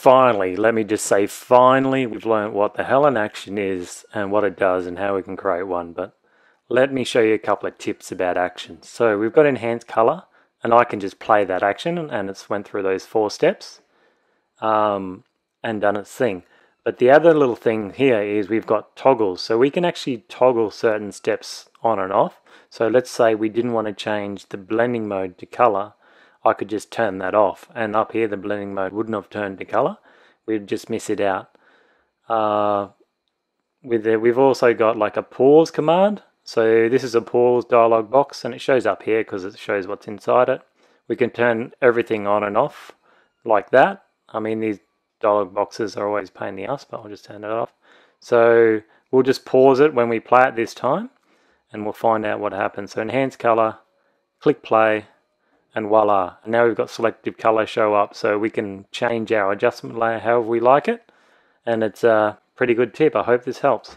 finally, let me just say finally, we've learned what the hell an action is and what it does and how we can create one. But let me show you a couple of tips about actions. So we've got enhanced color, and I can just play that action, and it's went through those 4 steps and done its thing. But the other little thing here is we've got toggles, so we can actually toggle certain steps on and off. So let's say we didn't want to change the blending mode to color, I could just turn that off, and up here the blending mode wouldn't have turned to color, we'd just miss it out. We've also got like a pause command. So this is a pause dialog box, and it shows up here because it shows what's inside it. We can turn everything on and off like that. I mean, these dialog boxes are always a pain in the ass, but I'll just turn it off. So we'll just pause it when we play it this time, and we'll find out what happens. So enhance color, click play, and voila. And now we've got selective color show up, so we can change our adjustment layer however we like it. And it's a pretty good tip. I hope this helps.